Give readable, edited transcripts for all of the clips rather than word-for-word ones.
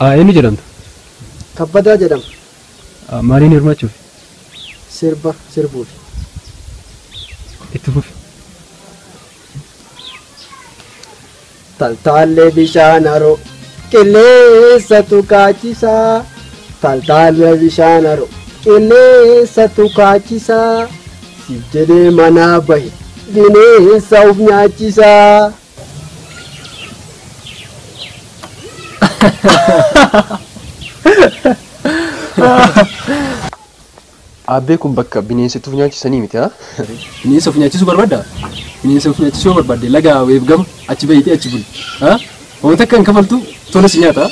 Eenyu jedhamta? Kabbadaa jedhama. Maaliin hirmaachuuf? Sirbuuf. Itti fufi. Taltaallee bishaan haroo qilleensatu kaachisaa. Taltaallee bishaan haroo qilleensatu kaachisaa. Si jedhee manaa bahe bineensa of nyaachisaa. Abbee kun bakka bineensituuf nyaachisanii miti haa? Bineensa of nyaachisuu barbaadda? Bineensa of nyaachisuu barbaadde laga weebgama achi bahitee achi buli. Wanta akka hin kafaltu tola si nyaata.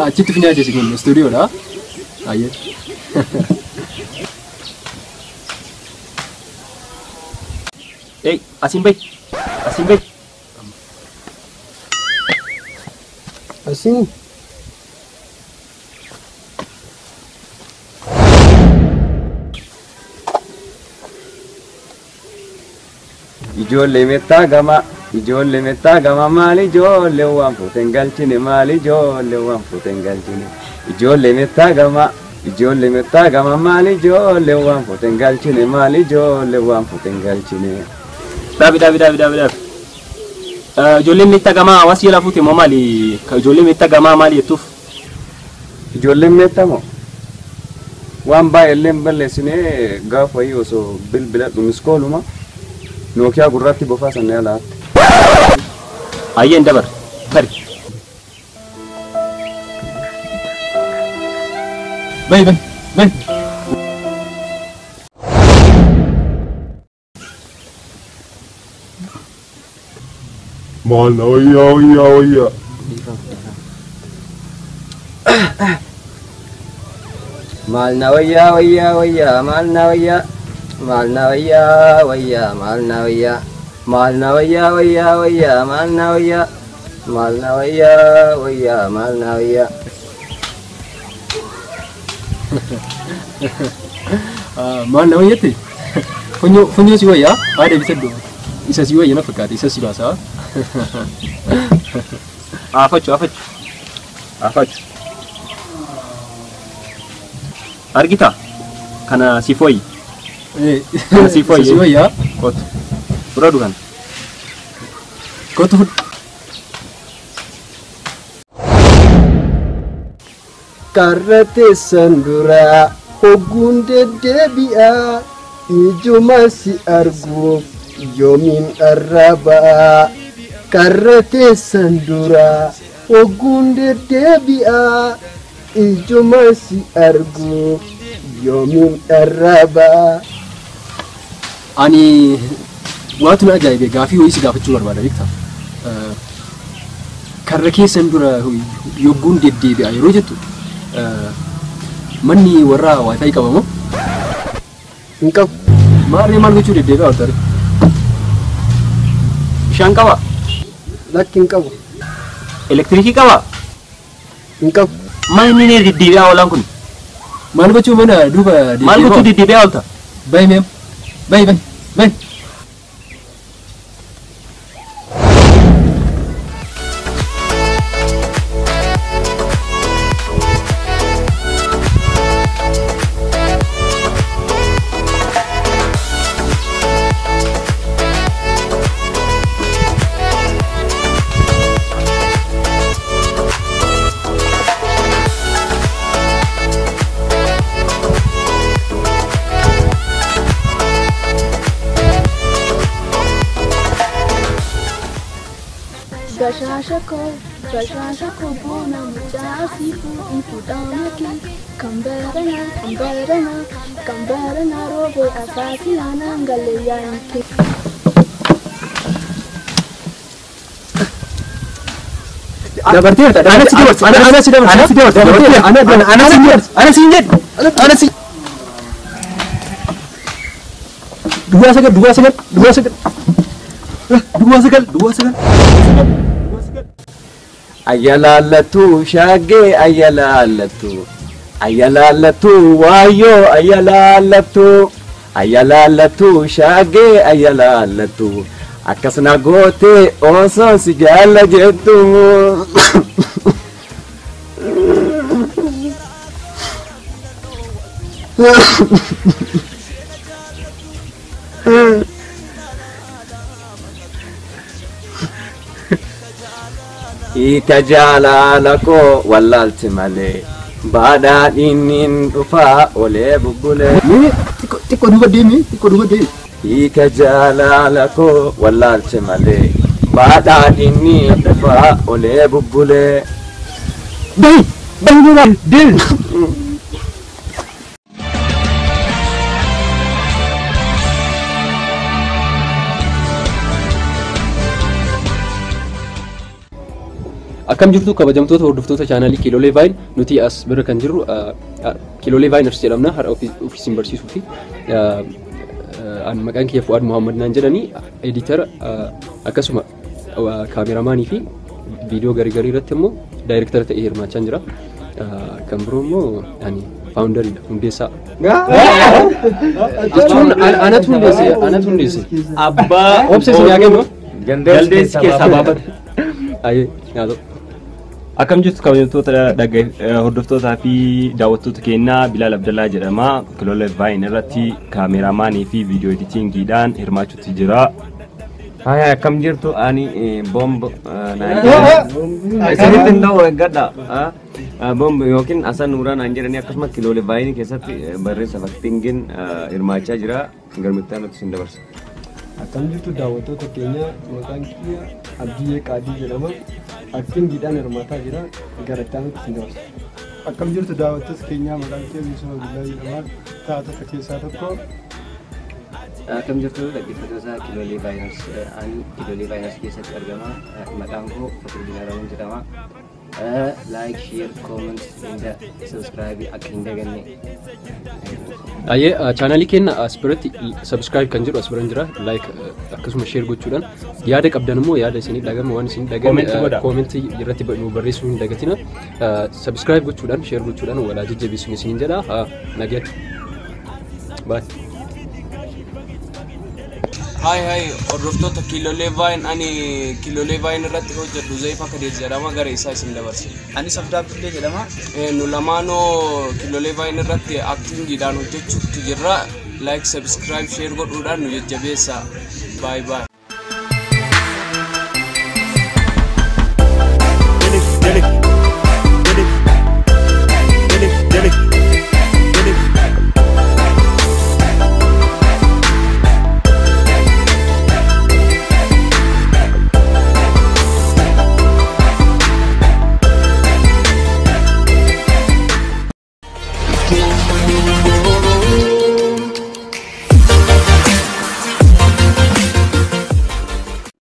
Achitti fi nyaachisi kun istuudiyoodha. Ayyee. Ei, asiin bahi. Asiin bahi. Asiin. Ijoollee meettaa gama maali ijoollee waan fuuteen galchine maali ijoollee waan fuuteen galchine ijoollee meettaa gama maali ijoollee waan fuuteen galchine maali ijoollee waan fuuteen galchine. Dhaabi. Ijoolleen meettaa gamaa hawaasa jala fuute moo maali? Ijoollee meettaa gamaa maali jettuuf? Ijoolleen meettaa moo waan baay'ee balleessinee gaafa osoo bilbila dhumis kooluma. Nokia gurratti bofaa sanne alaatti. Ayyeen dabar. Bari. Bayi. Malna wayya. Malna wayya. Malna wayya. Malna wayyatti? Funyo si wayya? Ada bisa dong. Isa si wayya na fakkaate isa si baasa. Afachu. Argita? Kana si foyi. Si foyi ya? Kotu. Beradu kan? Kotu. Karate sandura ogunde debia ijuma si argu yomin araba. Karate sandura ogunde debia ijuma si argu yomin araba. Ani waatu na ajaa'ibe gaafii wayii si gaafachuu barbaada beektaa? Karra keessan dura yogguun deddeebi'a yeroo jettu manni warraa waayifaayi qaba moo? Hin qabu. Maal gochuu deddeebi'a waltare? Bishaan qaba? Lakki hin qabu. Elektiriikii qaba? Hin qabu. Maal inni deddeebi'a oolaan kun? Maal gochuu mana duuba deddeebi'a? Maal gochuu deddeebi'a oolta? Bayi meem. Bayi. Bashashako bona mujasi ifudamaki kambarana robe asasi anangale yanke. Dua sekal. Ayyalalatu shage ayyalalatu wayo ayyalalatu shage ayyalalatu akkasna goote oso si jaalla jettu Ika jaalalako wallaalti malee baadhaan inni dhufaa olee bubbulee. Xiqqoo duuba deemi. Ika jaalalako wallaalti malee baadhaan inni dhufaa olee bubbulee. Deemi. Akkam jirtu kabajamtoota hordoftoota chaanalii Kiiloolee Vaayin nuti as bira kan jirru Kiiloolee Vaayiners jedhamna har'a ofiisiin barsiisuu fi maqaan kiyya Fu'aad Muhammad naan jedhanii editara akkasuma kaameraamaanii fi viidiyoo garii irratti immoo daayirektara ta'ee hirmaachaa jira. Kan biroo immoo ani faawundariidha hundeessaa. Jechuun anatu hundeesse. Abbaa Obseesin yaaqeema. Jaldeessi keessaa baafate. Ayyee nyaata. Akkam jirtu kabajamtoota hordoftootaa fi daawwattoota keenyaa Bilaal Abdallaa jedhama. Kiiloolee Vaayin irratti kaameraamaanii fi viidiyoo editingiidhaan hirmaachuutti jira. Hai akkam jirtu ani bomb isinitti hin ta'u eeggadha. Bomb yookiin Asan Nuuraan an jedhanii akkasuma Kiiloolee Vaayin keessatti barreessa fakkiingin hirmaachaa jira. Garmittaa nuti isin dabarsa. Akkam jirtu daawwattoota keenya maqaan kiyya Abdiyyee Qaadii jedhama. Aktingiidhaan hirmaataa jira. Garattaan nuti isin dabarsa. Akkam jirtu daawwattoota keenyaa maqaan kiyya Bilisuma Abdullaa jedhama. Taatota keessaa tokko. Akkam jirtu dhaggeeffattoota Kiiloolee Vaayiners ani Kiiloolee Vaayiners keessatti argama. Maqaan koo Fatul Binaaramuun jedhama. Like, share, comment, subscribe akka hin daganne. Ayyee chaanalii keenya as biratti subscribe kan jedhu as biran jira. Like akkasuma share gochuudhaan yaada qabdan immoo yaada isinii dhagame waan isinii dhagame koomentii irratti nu barreessuu hin dagatina. Subscribe gochuudhaan share gochuudhaan walaa jajjabeessuun isiniin jedha. Nagaatti. Bye. Hai hordoftoota Kiiloolee Vaayin ani Kiiloolee Vaayin irratti hojjedhu Zayif Akadees jedhama gara isaa isin dabarse. Ani Sabdaa Abdullee jedhama. Nu lamaanoo Kiiloolee Vaayin irratti aktingiidhaan hojjechuutti jirra. Like, subscribe, share godhuudhaan nu jajjabeessaa. Bye bye.